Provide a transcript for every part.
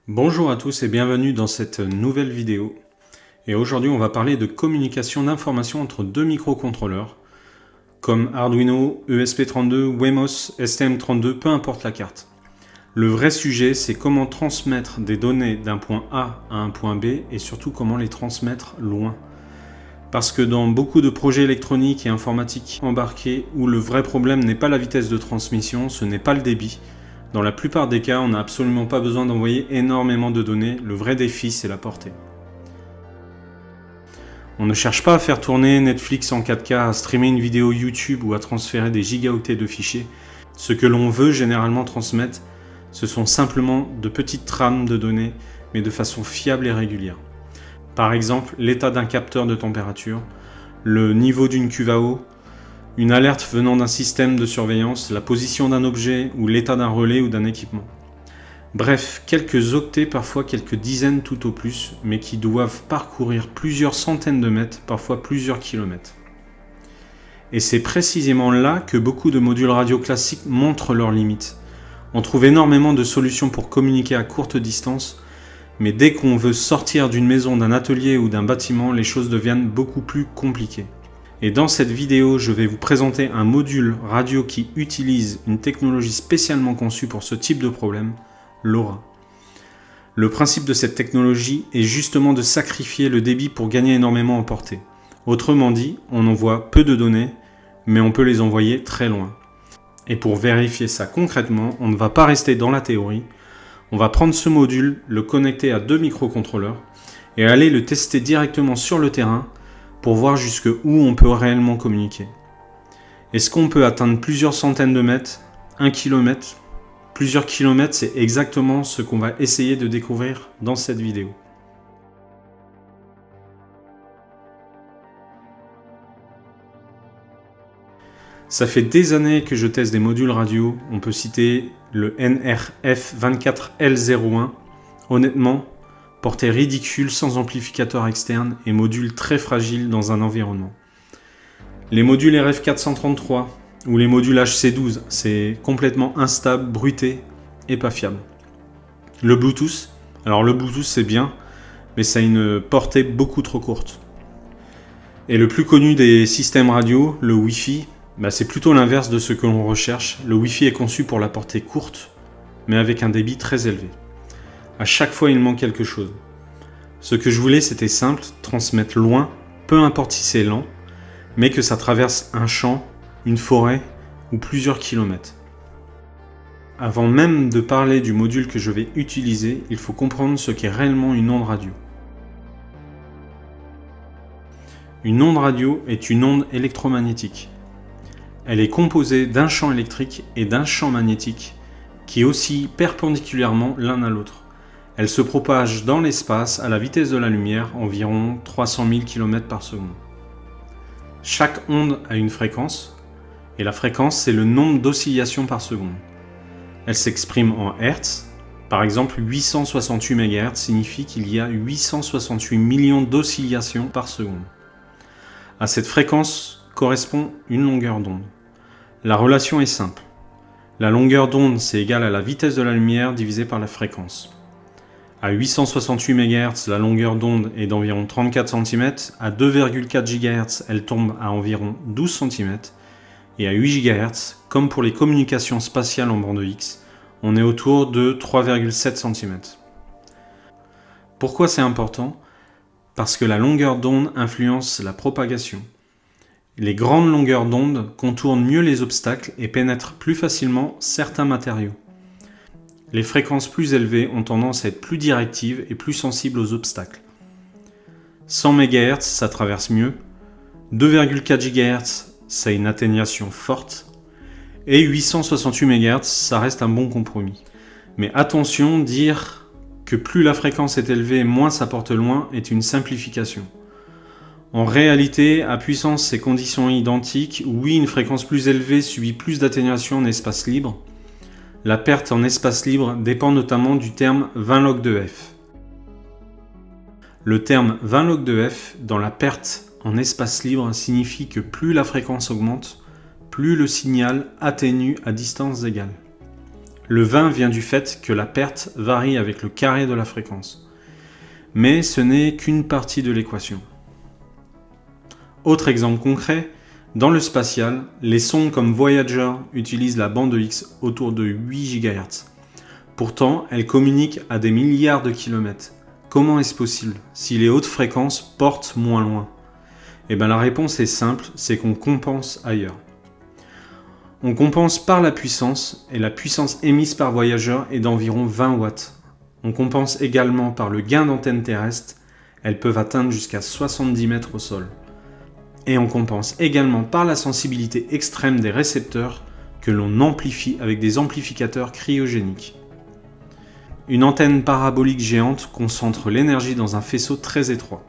Bonjour à tous et bienvenue dans cette nouvelle vidéo. Et aujourd'hui on va parler de communication d'informations entre deux microcontrôleurs comme Arduino, ESP32, Wemos, STM32, peu importe la carte. Le vrai sujet c'est comment transmettre des données d'un point A à un point B et surtout comment les transmettre loin. Parce que dans beaucoup de projets électroniques et informatiques embarqués où le vrai problème n'est pas la vitesse de transmission, ce n'est pas le débit. Dans la plupart des cas, on n'a absolument pas besoin d'envoyer énormément de données, le vrai défi c'est la portée. On ne cherche pas à faire tourner Netflix en 4K, à streamer une vidéo YouTube ou à transférer des gigaoctets de fichiers. Ce que l'on veut généralement transmettre, ce sont simplement de petites trames de données, mais de façon fiable et régulière. Par exemple, l'état d'un capteur de température, le niveau d'une cuve à eau, une alerte venant d'un système de surveillance, la position d'un objet ou l'état d'un relais ou d'un équipement. Bref, quelques octets, parfois quelques dizaines tout au plus, mais qui doivent parcourir plusieurs centaines de mètres, parfois plusieurs kilomètres. Et c'est précisément là que beaucoup de modules radio classiques montrent leurs limites. On trouve énormément de solutions pour communiquer à courte distance, mais dès qu'on veut sortir d'une maison, d'un atelier ou d'un bâtiment, les choses deviennent beaucoup plus compliquées. Et dans cette vidéo, je vais vous présenter un module radio qui utilise une technologie spécialement conçue pour ce type de problème, LoRa. Le principe de cette technologie est justement de sacrifier le débit pour gagner énormément en portée. Autrement dit, on envoie peu de données, mais on peut les envoyer très loin. Et pour vérifier ça concrètement, on ne va pas rester dans la théorie. On va prendre ce module, le connecter à deux microcontrôleurs et aller le tester directement sur le terrain pour voir jusqu'où on peut réellement communiquer. Est-ce qu'on peut atteindre plusieurs centaines de mètres, 1 kilomètre? Plusieurs kilomètres, c'est exactement ce qu'on va essayer de découvrir dans cette vidéo. Ça fait des années que je teste des modules radio. On peut citer le NRF24L01. Honnêtement, portée ridicule sans amplificateur externe et module très fragile dans un environnement. Les modules RF433 ou les modules HC12, c'est complètement instable, bruité et pas fiable. Le Bluetooth, alors le Bluetooth c'est bien, mais ça a une portée beaucoup trop courte. Et le plus connu des systèmes radio, le Wi-Fi, c'est plutôt l'inverse de ce que l'on recherche. Le Wi-Fi est conçu pour la portée courte, mais avec un débit très élevé. À chaque fois, il manque quelque chose. Ce que je voulais, c'était simple, transmettre loin, peu importe si c'est lent, mais que ça traverse un champ, une forêt ou plusieurs kilomètres. Avant même de parler du module que je vais utiliser, il faut comprendre ce qu'est réellement une onde radio. Une onde radio est une onde électromagnétique. Elle est composée d'un champ électrique et d'un champ magnétique qui oscillent perpendiculairement l'un à l'autre. Elle se propage dans l'espace à la vitesse de la lumière, environ 300 000 km par seconde. Chaque onde a une fréquence, et la fréquence c'est le nombre d'oscillations par seconde. Elle s'exprime en Hertz. Par exemple, 868 MHz signifie qu'il y a 868 millions d'oscillations par seconde. À cette fréquence correspond une longueur d'onde. La relation est simple. La longueur d'onde c'est égal à la vitesse de la lumière divisée par la fréquence. À 868 MHz, la longueur d'onde est d'environ 34 cm. À 2,4 GHz, elle tombe à environ 12 cm. Et à 8 GHz, comme pour les communications spatiales en bande X, on est autour de 3,7 cm. Pourquoi c'est important? Parce que la longueur d'onde influence la propagation. Les grandes longueurs d'onde contournent mieux les obstacles et pénètrent plus facilement certains matériaux. Les fréquences plus élevées ont tendance à être plus directives et plus sensibles aux obstacles. 100 MHz, ça traverse mieux. 2,4 GHz, ça a une atténuation forte. Et 868 MHz, ça reste un bon compromis. Mais attention, dire que plus la fréquence est élevée, moins ça porte loin est une simplification. En réalité, à puissance et conditions identiques, oui, une fréquence plus élevée subit plus d'atténuation en espace libre. La perte en espace libre dépend notamment du terme 20 log de f. Le terme 20 log de f dans la perte en espace libre signifie que plus la fréquence augmente, plus le signal atténue à distance égale. Le 20 vient du fait que la perte varie avec le carré de la fréquence. Mais ce n'est qu'une partie de l'équation. Autre exemple concret, dans le spatial, les sondes comme Voyager utilisent la bande X autour de 8 GHz. Pourtant, elles communiquent à des milliards de kilomètres. Comment est-ce possible si les hautes fréquences portent moins loin? Eh bien la réponse est simple, c'est qu'on compense ailleurs. On compense par la puissance, et la puissance émise par Voyager est d'environ 20 watts. On compense également par le gain d'antenne terrestre, elles peuvent atteindre jusqu'à 70 mètres au sol. Et on compense également par la sensibilité extrême des récepteurs que l'on amplifie avec des amplificateurs cryogéniques. Une antenne parabolique géante concentre l'énergie dans un faisceau très étroit.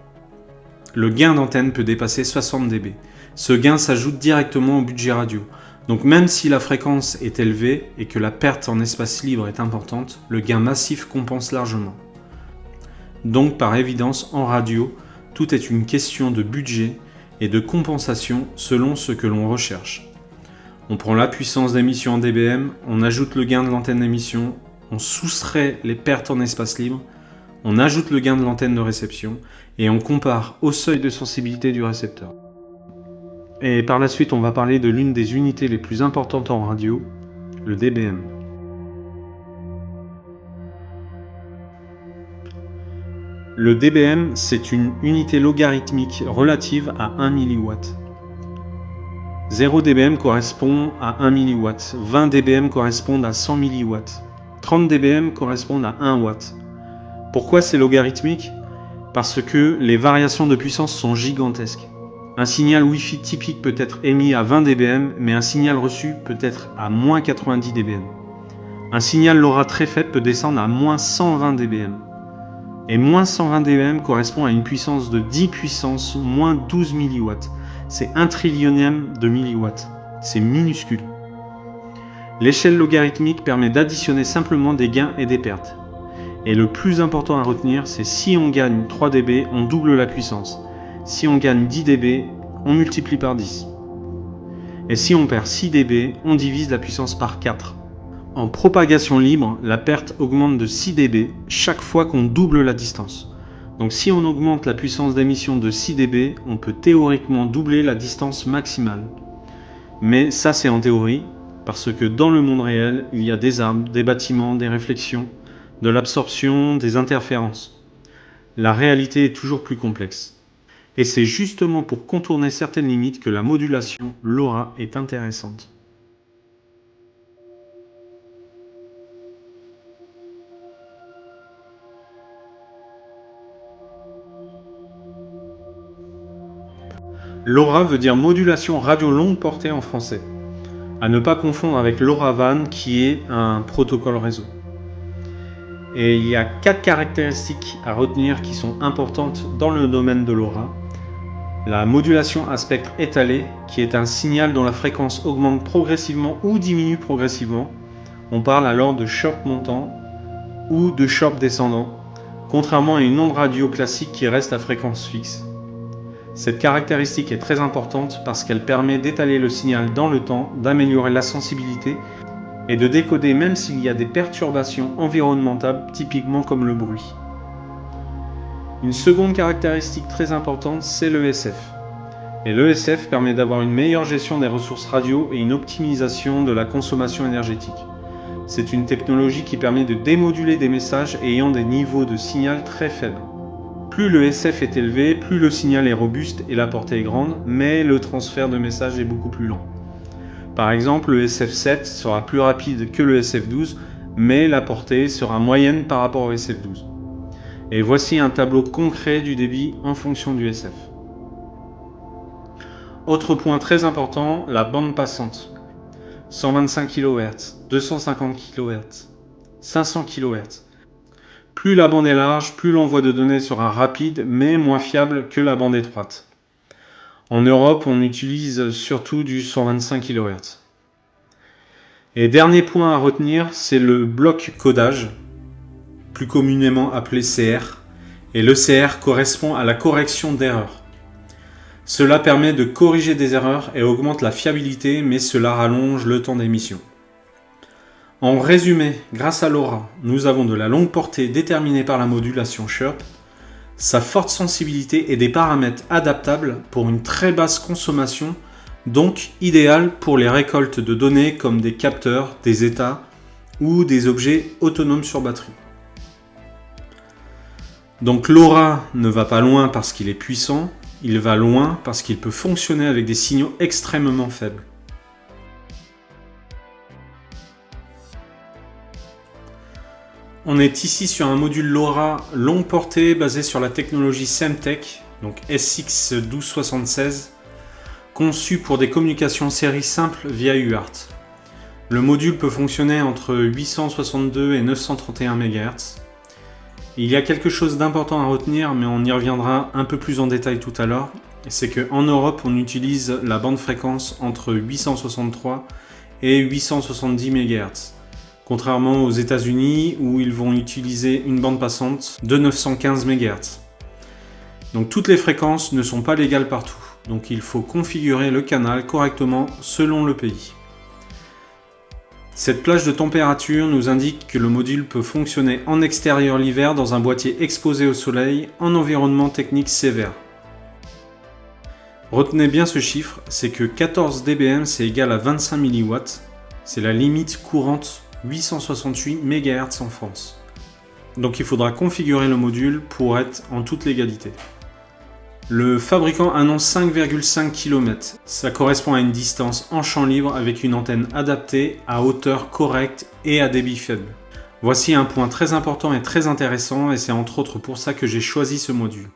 Le gain d'antenne peut dépasser 60 dB. Ce gain s'ajoute directement au budget radio. Donc même si la fréquence est élevée et que la perte en espace libre est importante, le gain massif compense largement. Donc par évidence, en radio, tout est une question de budget et de compensation selon ce que l'on recherche. On prend la puissance d'émission en dBm, on ajoute le gain de l'antenne d'émission, on soustrait les pertes en espace libre, on ajoute le gain de l'antenne de réception et on compare au seuil de sensibilité du récepteur. Et par la suite, on va parler de l'une des unités les plus importantes en radio, le dBm. Le dBm, c'est une unité logarithmique relative à 1 mW. 0 dBm correspond à 1 mW, 20 dBm correspondent à 100 mW, 30 dBm correspondent à 1 W. Pourquoi c'est logarithmique? Parce que les variations de puissance sont gigantesques. Un signal Wi-Fi typique peut être émis à 20 dBm, mais un signal reçu peut être à moins 90 dBm. Un signal LoRa très faible peut descendre à moins 120 dBm. Et moins 120 dBm correspond à une puissance de 10 puissance moins 12 mW. C'est 1 trillionième de milliwatts. C'est minuscule. L'échelle logarithmique permet d'additionner simplement des gains et des pertes. Et le plus important à retenir, c'est si on gagne 3 dB, on double la puissance. Si on gagne 10 dB, on multiplie par 10. Et si on perd 6 dB, on divise la puissance par 4. En propagation libre, la perte augmente de 6 dB chaque fois qu'on double la distance. Donc si on augmente la puissance d'émission de 6 dB, on peut théoriquement doubler la distance maximale. Mais ça c'est en théorie, parce que dans le monde réel, il y a des arbres, des bâtiments, des réflexions, de l'absorption, des interférences. La réalité est toujours plus complexe. Et c'est justement pour contourner certaines limites que la modulation LoRa est intéressante. LoRa veut dire modulation radio longue portée en français. À ne pas confondre avec LoRaWAN qui est un protocole réseau. Et il y a 4 caractéristiques à retenir qui sont importantes dans le domaine de LoRa. La modulation à spectre étalé, qui est un signal dont la fréquence augmente progressivement ou diminue progressivement. On parle alors de chirp montant ou de chirp descendant, contrairement à une onde radio classique qui reste à fréquence fixe. Cette caractéristique est très importante parce qu'elle permet d'étaler le signal dans le temps, d'améliorer la sensibilité et de décoder même s'il y a des perturbations environnementales, typiquement comme le bruit. Une seconde caractéristique très importante, c'est l'ESF. Et l'ESF permet d'avoir une meilleure gestion des ressources radio et une optimisation de la consommation énergétique. C'est une technologie qui permet de démoduler des messages ayant des niveaux de signal très faibles. Plus le SF est élevé, plus le signal est robuste et la portée est grande, mais le transfert de message est beaucoup plus lent. Par exemple, le SF7 sera plus rapide que le SF12, mais la portée sera moyenne par rapport au SF12. Et voici un tableau concret du débit en fonction du SF. Autre point très important, la bande passante. 125 kHz, 250 kHz, 500 kHz. Plus la bande est large, plus l'envoi de données sera rapide, mais moins fiable que la bande étroite. En Europe, on utilise surtout du 125 kHz. Et dernier point à retenir, c'est le bloc codage, plus communément appelé CR. Et le CR correspond à la correction d'erreurs. Cela permet de corriger des erreurs et augmente la fiabilité, mais cela rallonge le temps d'émission. En résumé, grâce à LoRa, nous avons de la longue portée déterminée par la modulation Chirp, sa forte sensibilité et des paramètres adaptables pour une très basse consommation, donc idéal pour les récoltes de données comme des capteurs, des états ou des objets autonomes sur batterie. Donc LoRa ne va pas loin parce qu'il est puissant, il va loin parce qu'il peut fonctionner avec des signaux extrêmement faibles. On est ici sur un module LoRa longue portée basé sur la technologie Semtech, donc SX1276, conçu pour des communications série simples via UART. Le module peut fonctionner entre 862 et 931 MHz. Il y a quelque chose d'important à retenir, mais on y reviendra un peu plus en détail tout à l'heure, c'est qu'en Europe, on utilise la bande fréquence entre 863 et 870 MHz. Contrairement aux États-Unis où ils vont utiliser une bande passante de 915 MHz. Donc toutes les fréquences ne sont pas légales partout, donc il faut configurer le canal correctement selon le pays. Cette plage de température nous indique que le module peut fonctionner en extérieur l'hiver dans un boîtier exposé au soleil en environnement technique sévère. Retenez bien ce chiffre, c'est que 14 dBm c'est égal à 25 mW, c'est la limite courante 868 MHz en France. Donc il faudra configurer le module pour être en toute légalité. Le fabricant annonce 5,5 km. Ça correspond à une distance en champ libre avec une antenne adaptée à hauteur correcte et à débit faible. Voici un point très important et très intéressant et c'est entre autres pour ça que j'ai choisi ce module.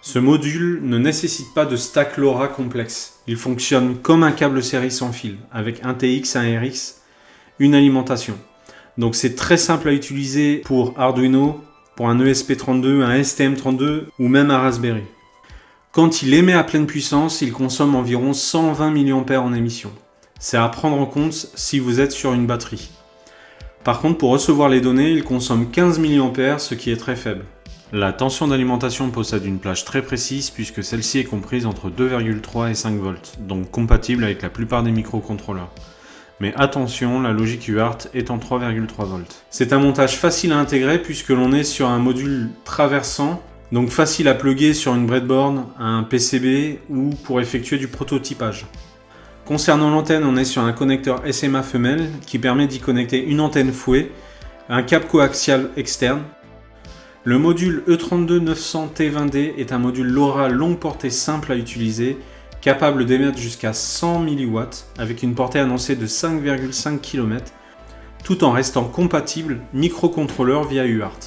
Ce module ne nécessite pas de stack LoRa complexe. Il fonctionne comme un câble série sans fil avec un TX, un RX, une alimentation. Donc c'est très simple à utiliser pour Arduino, pour un ESP32, un STM32 ou même un Raspberry. Quand il émet à pleine puissance, il consomme environ 120 mAh en émission. C'est à prendre en compte si vous êtes sur une batterie. Par contre, pour recevoir les données, il consomme 15 mA, ce qui est très faible. La tension d'alimentation possède une plage très précise puisque celle-ci est comprise entre 2,3 et 5 volts, donc compatible avec la plupart des microcontrôleurs. Mais attention, la logique UART est en 3,3 volts. C'est un montage facile à intégrer puisque l'on est sur un module traversant, donc facile à plugger sur une breadboard, un PCB ou pour effectuer du prototypage. Concernant l'antenne, on est sur un connecteur SMA femelle qui permet d'y connecter une antenne fouet, un câble coaxial externe. Le module E32-900T20D est un module LoRa longue portée simple à utiliser, capable d'émettre jusqu'à 100 mW avec une portée annoncée de 5,5 km, tout en restant compatible microcontrôleur via UART.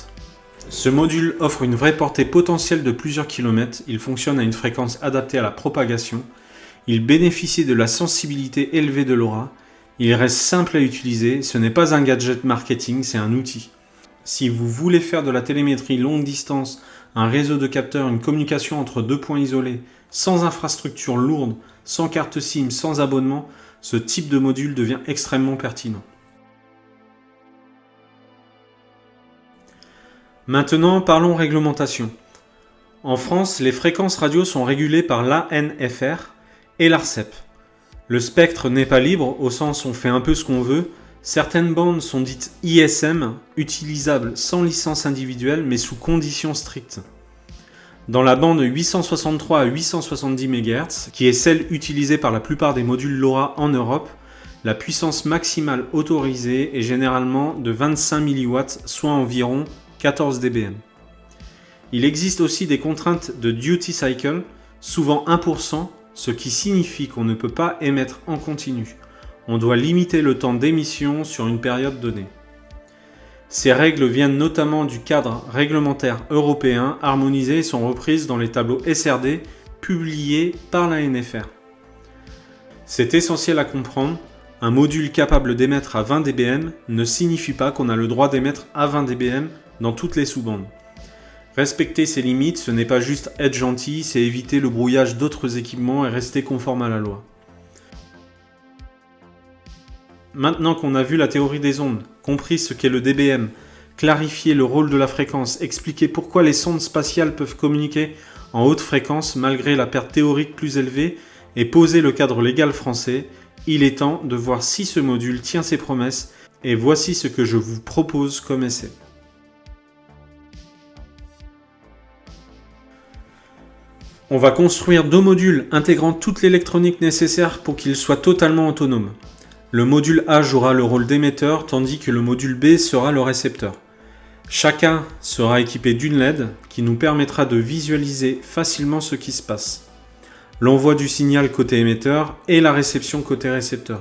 Ce module offre une vraie portée potentielle de plusieurs kilomètres, il fonctionne à une fréquence adaptée à la propagation, il bénéficie de la sensibilité élevée de LoRa, il reste simple à utiliser, ce n'est pas un gadget marketing, c'est un outil. Si vous voulez faire de la télémétrie longue distance, un réseau de capteurs, une communication entre deux points isolés, sans infrastructure lourde, sans carte SIM, sans abonnement, ce type de module devient extrêmement pertinent. Maintenant, parlons réglementation. En France, les fréquences radio sont régulées par l'ANFR et l'ARCEP. Le spectre n'est pas libre, au sens où on fait un peu ce qu'on veut. Certaines bandes sont dites ISM, utilisables sans licence individuelle mais sous conditions strictes. Dans la bande 863 à 870 MHz, qui est celle utilisée par la plupart des modules LoRa en Europe, la puissance maximale autorisée est généralement de 25 mW, soit environ 14 dBm. Il existe aussi des contraintes de duty cycle, souvent 1%, ce qui signifie qu'on ne peut pas émettre en continu. On doit limiter le temps d'émission sur une période donnée. Ces règles viennent notamment du cadre réglementaire européen harmonisé et sont reprises dans les tableaux SRD publiés par la NFR. C'est essentiel à comprendre, un module capable d'émettre à 20 dBm ne signifie pas qu'on a le droit d'émettre à 20 dBm dans toutes les sous-bandes. Respecter ces limites, ce n'est pas juste être gentil, c'est éviter le brouillage d'autres équipements et rester conforme à la loi. Maintenant qu'on a vu la théorie des ondes, compris ce qu'est le dBm, clarifié le rôle de la fréquence, expliqué pourquoi les sondes spatiales peuvent communiquer en haute fréquence malgré la perte théorique plus élevée et poser le cadre légal français, il est temps de voir si ce module tient ses promesses et voici ce que je vous propose comme essai. On va construire 2 modules intégrant toute l'électronique nécessaire pour qu'ils soient totalement autonomes. Le module A jouera le rôle d'émetteur tandis que le module B sera le récepteur. Chacun sera équipé d'une LED qui nous permettra de visualiser facilement ce qui se passe. L'envoi du signal côté émetteur et la réception côté récepteur.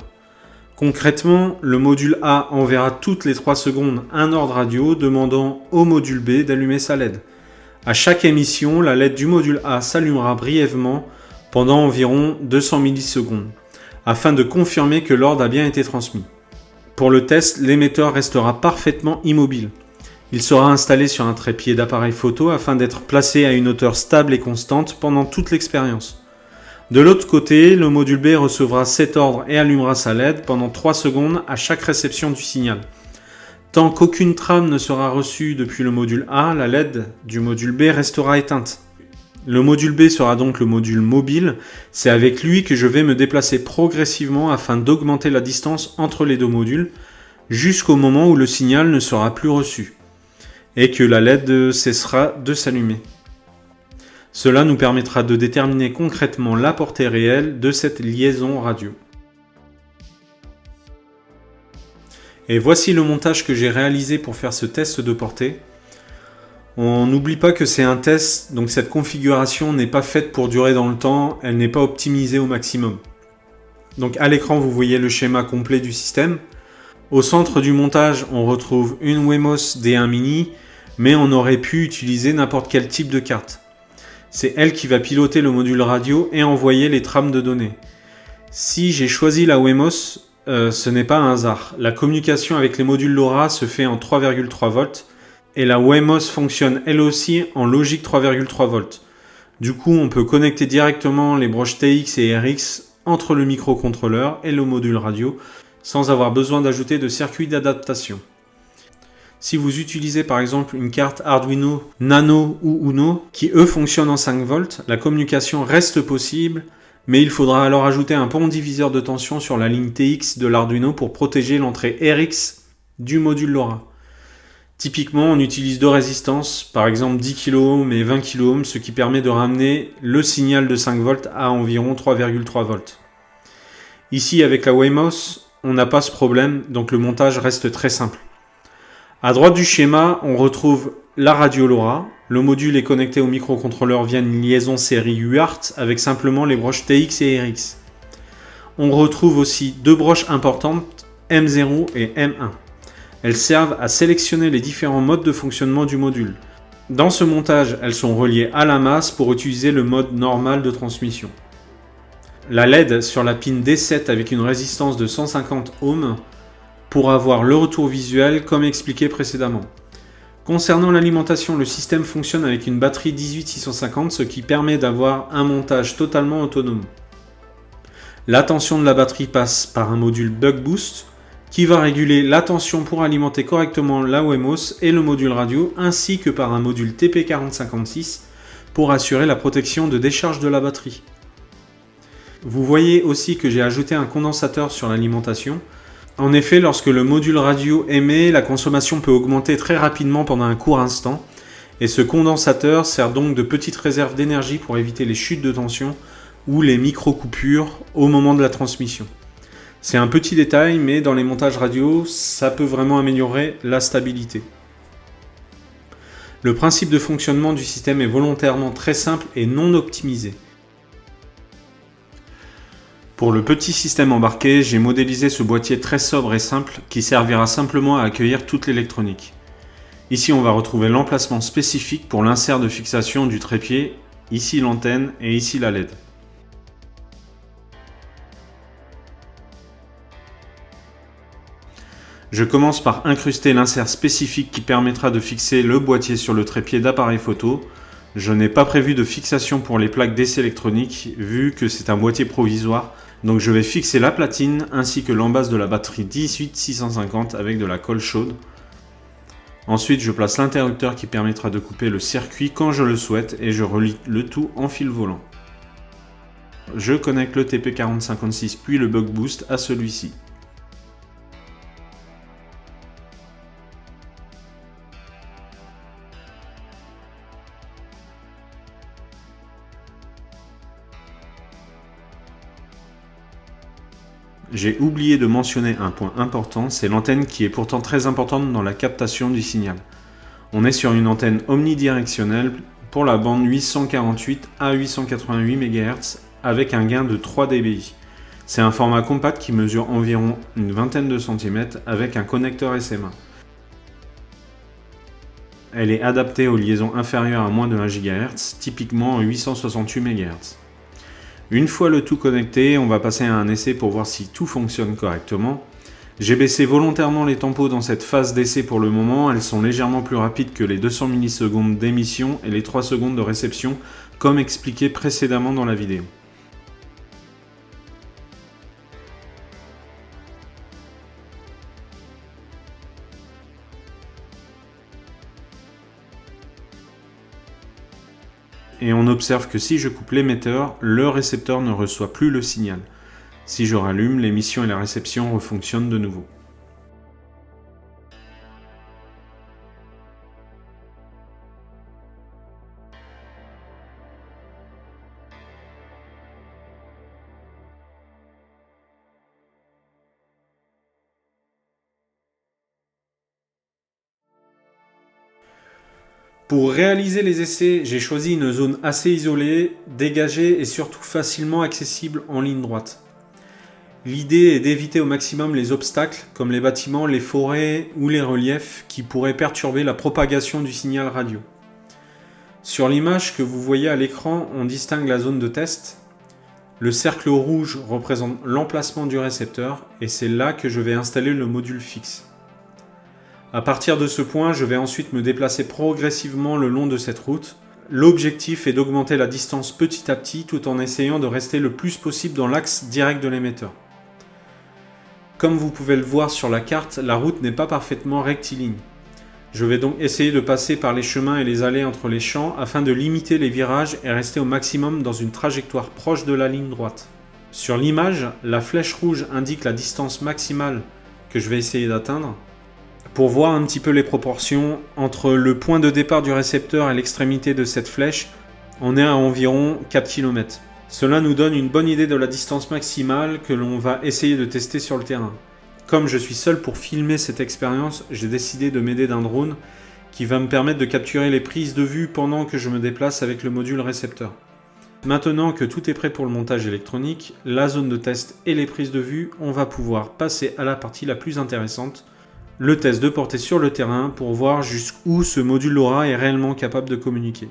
Concrètement, le module A enverra toutes les 3 secondes un ordre radio demandant au module B d'allumer sa LED. À chaque émission, la LED du module A s'allumera brièvement pendant environ 200 millisecondes, afin de confirmer que l'ordre a bien été transmis. Pour le test, l'émetteur restera parfaitement immobile. Il sera installé sur un trépied d'appareil photo afin d'être placé à une hauteur stable et constante pendant toute l'expérience. De l'autre côté, le module B recevra cet ordre et allumera sa LED pendant 3 secondes à chaque réception du signal. Tant qu'aucune trame ne sera reçue depuis le module A, la LED du module B restera éteinte. Le module B sera donc le module mobile, c'est avec lui que je vais me déplacer progressivement afin d'augmenter la distance entre les 2 modules, jusqu'au moment où le signal ne sera plus reçu, et que la LED cessera de s'allumer. Cela nous permettra de déterminer concrètement la portée réelle de cette liaison radio. Et voici le montage que j'ai réalisé pour faire ce test de portée. On n'oublie pas que c'est un test, donc cette configuration n'est pas faite pour durer dans le temps, elle n'est pas optimisée au maximum. Donc à l'écran, vous voyez le schéma complet du système. Au centre du montage, on retrouve une Wemos D1 Mini, mais on aurait pu utiliser n'importe quel type de carte. C'est elle qui va piloter le module radio et envoyer les trames de données. Si j'ai choisi la Wemos, ce n'est pas un hasard. La communication avec les modules LoRa se fait en 3,3 volts et la Wemos fonctionne elle aussi en logique 3,3 volts. Du coup, on peut connecter directement les broches TX et RX entre le microcontrôleur et le module radio sans avoir besoin d'ajouter de circuit d'adaptation. Si vous utilisez par exemple une carte Arduino Nano ou Uno qui eux fonctionnent en 5 volts, la communication reste possible, mais il faudra alors ajouter un pont diviseur de tension sur la ligne TX de l'Arduino pour protéger l'entrée RX du module LoRa. Typiquement, on utilise 2 résistances, par exemple 10 kΩ et 20 kΩ, ce qui permet de ramener le signal de 5 volts à environ 3,3 volts. Ici, avec la Wemos, on n'a pas ce problème, donc le montage reste très simple. À droite du schéma, on retrouve la radio LoRa. Le module est connecté au microcontrôleur via une liaison série UART avec simplement les broches TX et RX. On retrouve aussi 2 broches importantes, M0 et M1. Elles servent à sélectionner les différents modes de fonctionnement du module. Dans ce montage, elles sont reliées à la masse pour utiliser le mode normal de transmission. La LED sur la pin D7 avec une résistance de 150 ohms pour avoir le retour visuel comme expliqué précédemment. Concernant l'alimentation, le système fonctionne avec une batterie 18650, ce qui permet d'avoir un montage totalement autonome. La tension de la batterie passe par un module Buck Boost qui va réguler la tension pour alimenter correctement la Wemos et le module radio, ainsi que par un module TP4056 pour assurer la protection de décharge de la batterie. Vous voyez aussi que j'ai ajouté un condensateur sur l'alimentation. En effet, lorsque le module radio émet, la consommation peut augmenter très rapidement pendant un court instant, et ce condensateur sert donc de petite réserve d'énergie pour éviter les chutes de tension ou les micro-coupures au moment de la transmission. C'est un petit détail, mais dans les montages radio, ça peut vraiment améliorer la stabilité. Le principe de fonctionnement du système est volontairement très simple et non optimisé. Pour le petit système embarqué, j'ai modélisé ce boîtier très sobre et simple qui servira simplement à accueillir toute l'électronique. Ici, on va retrouver l'emplacement spécifique pour l'insert de fixation du trépied, ici l'antenne et ici la LED. Je commence par incruster l'insert spécifique qui permettra de fixer le boîtier sur le trépied d'appareil photo. Je n'ai pas prévu de fixation pour les plaques d'essai électroniques vu que c'est un boîtier provisoire, donc je vais fixer la platine ainsi que l'embase de la batterie 18650 avec de la colle chaude. Ensuite, je place l'interrupteur qui permettra de couper le circuit quand je le souhaite et je relie le tout en fil volant. Je connecte le TP4056 puis le Buck Boost à celui-ci. J'ai oublié de mentionner un point important, c'est l'antenne qui est pourtant très importante dans la captation du signal. On est sur une antenne omnidirectionnelle pour la bande 848 à 888 MHz avec un gain de 3 dBi. C'est un format compact qui mesure environ une vingtaine de centimètres avec un connecteur SMA. Elle est adaptée aux liaisons inférieures à moins de 1 GHz, typiquement 868 MHz. Une fois le tout connecté, on va passer à un essai pour voir si tout fonctionne correctement. J'ai baissé volontairement les tempos dans cette phase d'essai pour le moment, elles sont légèrement plus rapides que les 200 millisecondes d'émission et les 3 secondes de réception, comme expliqué précédemment dans la vidéo. Et on observe que si je coupe l'émetteur, le récepteur ne reçoit plus le signal. Si je rallume, l'émission et la réception refonctionnent de nouveau. Pour réaliser les essais, j'ai choisi une zone assez isolée, dégagée et surtout facilement accessible en ligne droite. L'idée est d'éviter au maximum les obstacles comme les bâtiments, les forêts ou les reliefs qui pourraient perturber la propagation du signal radio. Sur l'image que vous voyez à l'écran, on distingue la zone de test. Le cercle rouge représente l'emplacement du récepteur et c'est là que je vais installer le module fixe. À partir de ce point, je vais ensuite me déplacer progressivement le long de cette route. L'objectif est d'augmenter la distance petit à petit tout en essayant de rester le plus possible dans l'axe direct de l'émetteur. Comme vous pouvez le voir sur la carte, la route n'est pas parfaitement rectiligne. Je vais donc essayer de passer par les chemins et les allées entre les champs afin de limiter les virages et rester au maximum dans une trajectoire proche de la ligne droite. Sur l'image, la flèche rouge indique la distance maximale que je vais essayer d'atteindre. Pour voir un petit peu les proportions, entre le point de départ du récepteur et l'extrémité de cette flèche, on est à environ 4 km. Cela nous donne une bonne idée de la distance maximale que l'on va essayer de tester sur le terrain. Comme je suis seul pour filmer cette expérience, j'ai décidé de m'aider d'un drone qui va me permettre de capturer les prises de vue pendant que je me déplace avec le module récepteur. Maintenant que tout est prêt pour le montage électronique, la zone de test et les prises de vue, on va pouvoir passer à la partie la plus intéressante, le test de portée sur le terrain pour voir jusqu'où ce module LoRa est réellement capable de communiquer.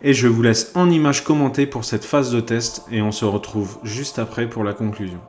Et je vous laisse en images commentées pour cette phase de test et on se retrouve juste après pour la conclusion.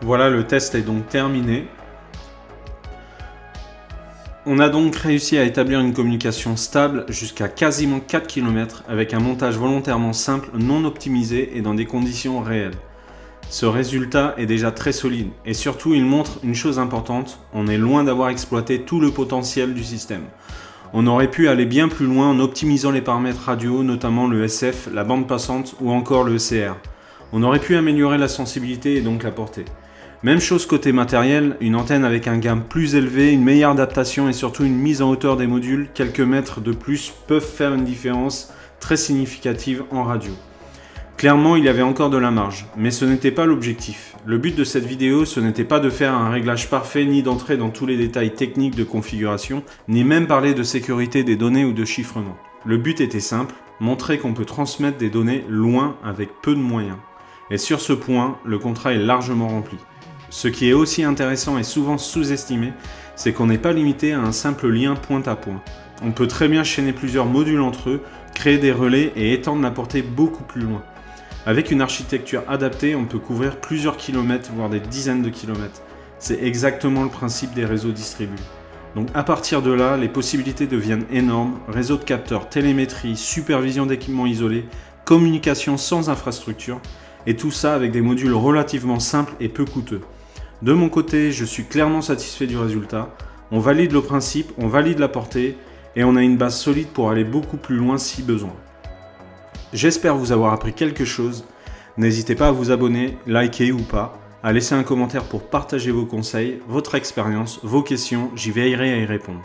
Voilà, le test est donc terminé. On a donc réussi à établir une communication stable jusqu'à quasiment 4 km avec un montage volontairement simple, non optimisé et dans des conditions réelles. Ce résultat est déjà très solide et surtout il montre une chose importante, on est loin d'avoir exploité tout le potentiel du système. On aurait pu aller bien plus loin en optimisant les paramètres radio, notamment le SF, la bande passante ou encore le ECR. On aurait pu améliorer la sensibilité et donc la portée. Même chose côté matériel, une antenne avec un gain plus élevé, une meilleure adaptation et surtout une mise en hauteur des modules, quelques mètres de plus peuvent faire une différence très significative en radio. Clairement, il y avait encore de la marge, mais ce n'était pas l'objectif. Le but de cette vidéo, ce n'était pas de faire un réglage parfait, ni d'entrer dans tous les détails techniques de configuration, ni même parler de sécurité des données ou de chiffrement. Le but était simple, montrer qu'on peut transmettre des données loin avec peu de moyens. Et sur ce point, le contrat est largement rempli. Ce qui est aussi intéressant et souvent sous-estimé, c'est qu'on n'est pas limité à un simple lien point à point. On peut très bien chaîner plusieurs modules entre eux, créer des relais et étendre la portée beaucoup plus loin. Avec une architecture adaptée, on peut couvrir plusieurs kilomètres, voire des dizaines de kilomètres. C'est exactement le principe des réseaux distribués. Donc à partir de là, les possibilités deviennent énormes. Réseau de capteurs, télémétrie, supervision d'équipements isolés, communication sans infrastructure, et tout ça avec des modules relativement simples et peu coûteux. De mon côté, je suis clairement satisfait du résultat. On valide le principe, on valide la portée, et on a une base solide pour aller beaucoup plus loin si besoin. J'espère vous avoir appris quelque chose. N'hésitez pas à vous abonner, liker ou pas, à laisser un commentaire pour partager vos conseils, votre expérience, vos questions, j'y veillerai à y répondre.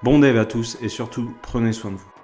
Bon dev à tous et surtout, prenez soin de vous.